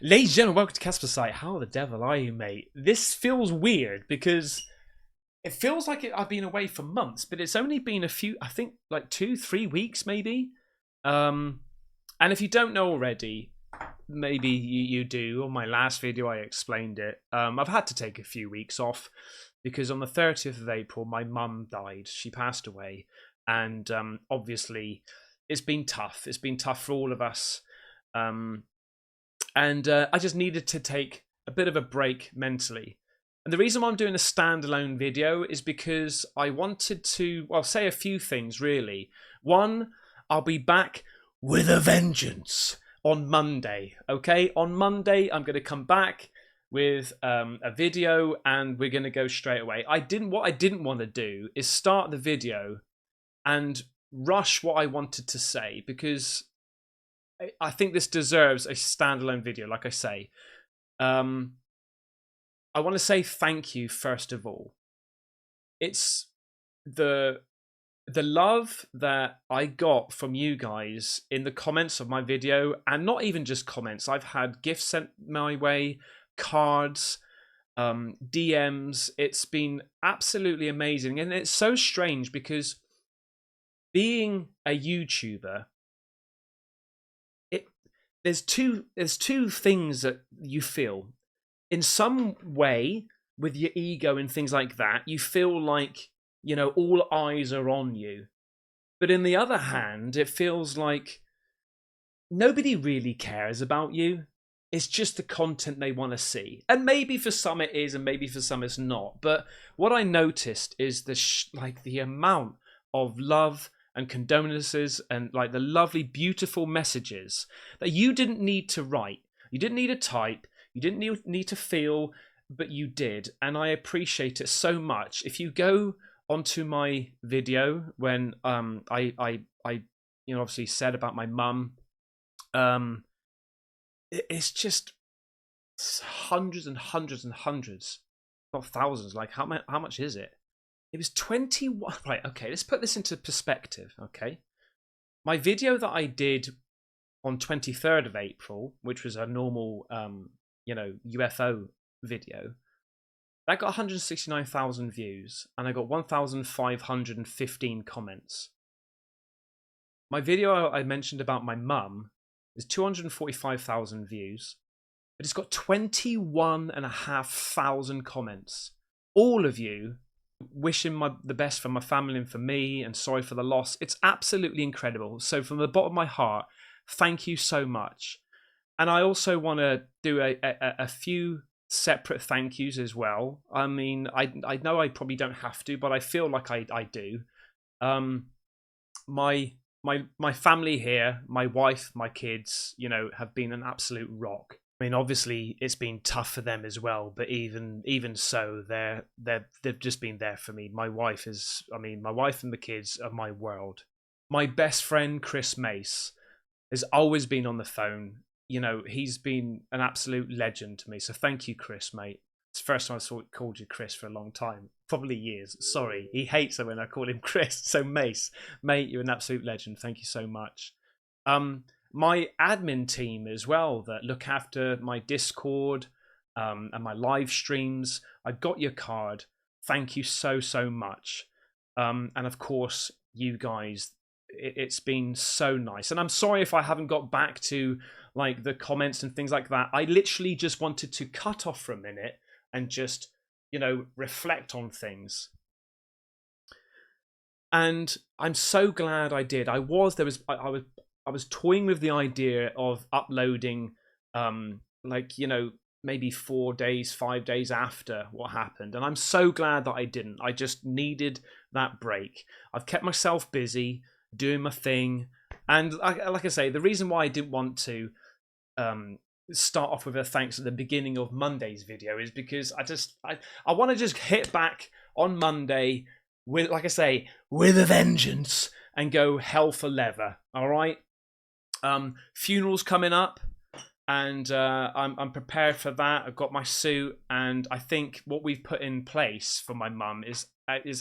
Ladies and gentlemen, welcome to Caspersight. How the devil are you, mate? This feels weird because it feels like I've been away for months, but it's only been a few, I think like 2, 3 weeks maybe. Um, and if you don't know already, maybe you do. On my last video, I explained it. I've had to take a few weeks off because on the 30th of April, my mum died. She passed away. And obviously, it's been tough. It's been tough for all of us. Um, and I just needed to take a bit of a break mentally. And the reason why I'm doing a standalone video is because I wanted to, well, say a few things really. One, I'll be back with a vengeance on Monday. Okay, on Monday I'm going to come back with a video, and we're going to go straight away. What I didn't want to do is start the video and rush what I wanted to say, because I think this deserves a standalone video. Like I say, I want to say thank you first of all. It's the love that I got from you guys in the comments of my video, and not even just comments. I've had gifts sent my way, cards, DMs. It's been absolutely amazing, and it's so strange because being a YouTuber, there's two things that you feel. In some way, with your ego and things like that, you feel like, you know, all eyes are on you. But in the other hand, it feels like nobody really cares about you. It's just the content they want to see. And maybe for some it is, and maybe for some it's not. But what I noticed is the amount of love and condolences and like the lovely, beautiful messages that you didn't need to write. You didn't need to type. You didn't need to feel, but you did. And I appreciate it so much. If you go onto my video when I obviously said about my mum, it's just hundreds and hundreds and hundreds, not thousands. Like how much is it? It was 21. Right, okay, let's put this into perspective, okay? My video that I did on 23rd of April, which was a normal, UFO video, that got 169,000 views, and I got 1,515 comments. My video I mentioned about my mum is 245,000 views, but it's got 21,500 comments. All of you wishing the best for my family and for me, and sorry for the loss. It's absolutely incredible. So from the bottom of my heart, thank you so much. And I also want to do a few separate thank yous as well. I mean, I know I probably don't have to, but I feel like I do. My family here, my wife, my kids, have been an absolute rock. I mean, obviously, it's been tough for them as well, but even so, they've just been there for me. My wife and the kids are my world. My best friend, Chris Mace, has always been on the phone. He's been an absolute legend to me. So thank you, Chris, mate. It's the first time I've called you Chris for a long time. Probably years. Sorry. He hates it when I call him Chris. So Mace, mate, you're an absolute legend. Thank you so much. My admin team as well that look after my Discord and my live streams. I got your card. Thank you so much. And of course, you guys, it's been so nice. And I'm sorry if I haven't got back to like the comments and things like that. I literally just wanted to cut off for a minute and just, reflect on things. And I'm so glad I did. I was toying with the idea of uploading maybe 4 days, 5 days after what happened. And I'm so glad that I didn't. I just needed that break. I've kept myself busy doing my thing. And like I say, the reason why I didn't want to start off with a thanks at the beginning of Monday's video is because I want to just hit back on Monday with, like I say, with a vengeance and go hell for leather. All right. Funeral's coming up, and I'm prepared for that. I've got my suit, and I think what we've put in place for my mum is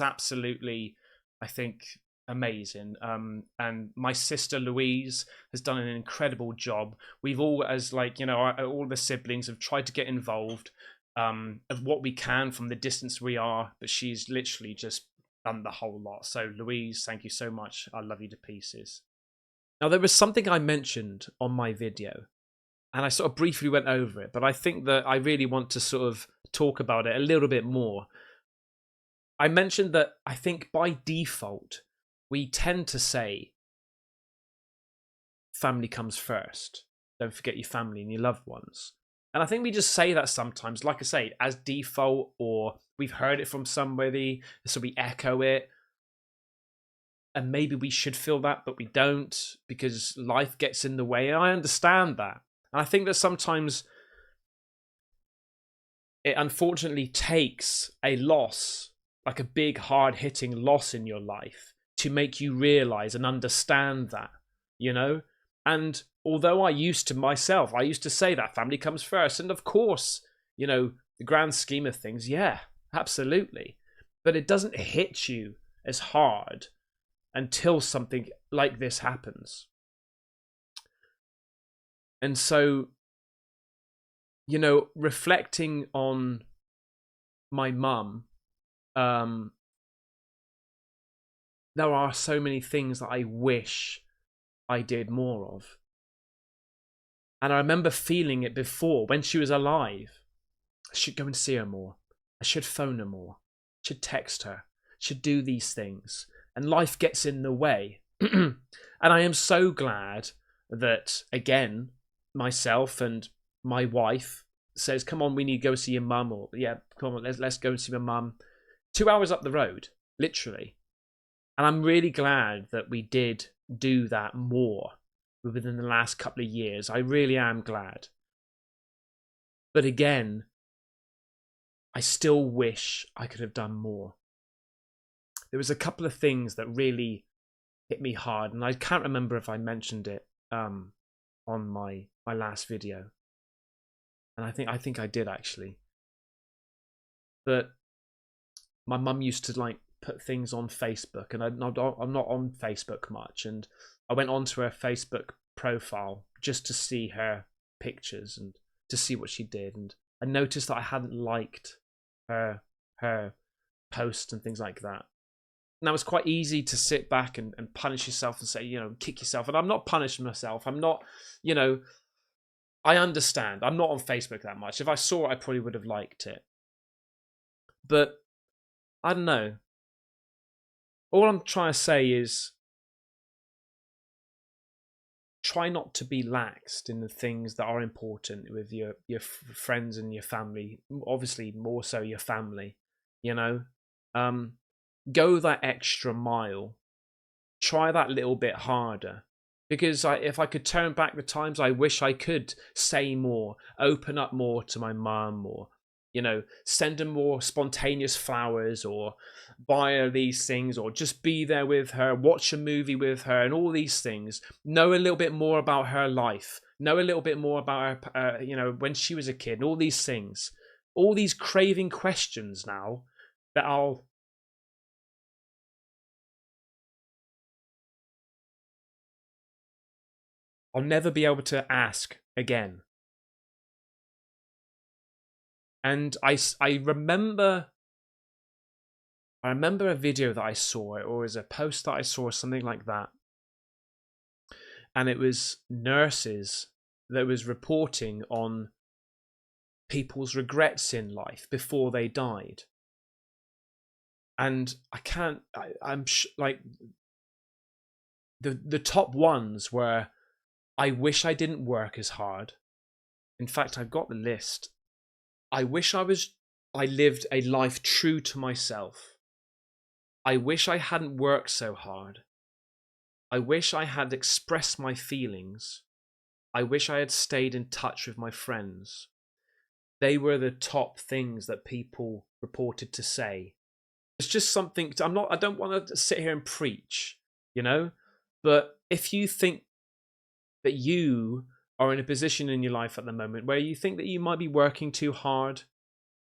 absolutely, I think, amazing. And my sister Louise has done an incredible job. We've all, as like, you know, all the siblings have tried to get involved of what we can from the distance we are, but she's literally just done the whole lot. So Louise, thank you so much. I love you to pieces. Now, there was something I mentioned on my video, and I sort of briefly went over it, but I think that I really want to sort of talk about it a little bit more. I mentioned that I think by default, we tend to say family comes first. Don't forget your family and your loved ones. And I think we just say that sometimes, like I say, as default, or we've heard it from somebody, so we echo it. And maybe we should feel that, but we don't, because life gets in the way. And I understand that. And I think that sometimes it unfortunately takes a loss, like a big, hard-hitting loss in your life, to make you realize and understand that, you know? And although I used to say that family comes first. And of course, you know, the grand scheme of things, yeah, absolutely. But it doesn't hit you as hard until something like this happens. And so, you know, reflecting on my mum, there are so many things that I wish I did more of. And I remember feeling it before, when she was alive. I should go and see her more. I should phone her more. I should text her. I should do these things. And life gets in the way. And I am so glad that, again, myself and my wife says, come on, we need to go see your mum. Or, yeah, come on, let's go and see my mum. 2 hours up the road, literally. And I'm really glad that we did do that more within the last couple of years. I really am glad. But again, I still wish I could have done more. There was a couple of things that really hit me hard, and I can't remember if I mentioned it on my last video. And I think I did, actually. But my mum used to like put things on Facebook, and I'm not on Facebook much, and I went onto her Facebook profile just to see her pictures and to see what she did, and I noticed that I hadn't liked her posts and things like that. Now, it's quite easy to sit back and punish yourself and say, you know, kick yourself. And I'm not punishing myself. I'm not, you know, I understand. I'm not on Facebook that much. If I saw it, I probably would have liked it. But I don't know. All I'm trying to say is try not to be laxed in the things that are important with your friends and your family. Obviously, more so your family, you know. Go that extra mile. Try that little bit harder. Because if I could turn back the times, I wish I could say more, open up more to my mum, or, you know, send her more spontaneous flowers, or buy her these things, or just be there with her, watch a movie with her, and all these things. Know a little bit more about her life. Know a little bit more about her, you know, when she was a kid, and all these things. All these craving questions now that I'll never be able to ask again. And I remember a video that I saw, or it was a post that I saw, or something like that. And it was nurses that was reporting on people's regrets in life before they died. And I'm like, the top ones were, I wish I didn't work as hard. In fact, I've got the list. I wish I lived a life true to myself. I wish I hadn't worked so hard. I wish I had expressed my feelings. I wish I had stayed in touch with my friends. They were the top things that people reported to say. It's just something, I don't want to sit here and preach, you know, but if you think that you are in a position in your life at the moment where you think that you might be working too hard,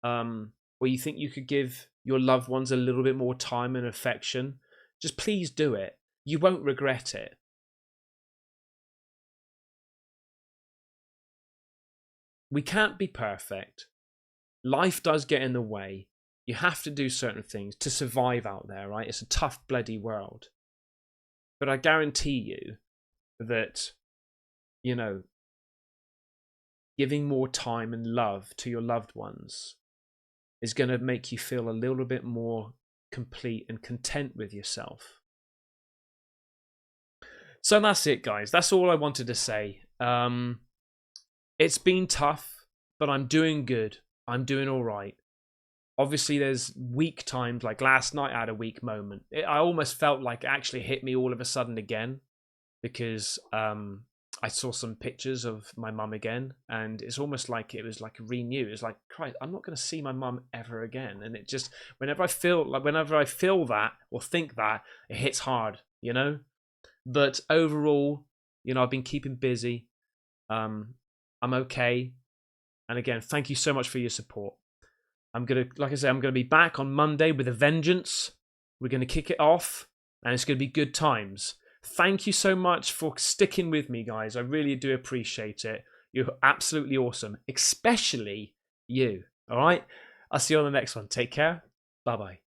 where you think you could give your loved ones a little bit more time and affection, Just please do it. You won't regret it. We can't be perfect. Life does get in the way. You have to do certain things to survive out there, right? It's a tough, bloody world. But I guarantee you that, you know, giving more time and love to your loved ones is going to make you feel a little bit more complete and content with yourself. So that's it, guys. That's all I wanted to say. It's been tough, but I'm doing good. I'm doing all right. Obviously, there's weak times, like last night I had a weak moment. I almost felt like it actually hit me all of a sudden again, because I saw some pictures of my mum again, and it's almost like it was like renewed. It's like, Christ, I'm not going to see my mum ever again. And it just, whenever I feel that or think that, it hits hard, you know. But overall, you know, I've been keeping busy. I'm okay. And again, thank you so much for your support. Like I said, I'm gonna be back on Monday with a vengeance. We're gonna kick it off, and it's gonna be good times. Thank you so much for sticking with me, guys. I really do appreciate it. You're absolutely awesome, especially you. All right, I'll see you on the next one. Take care. Bye bye.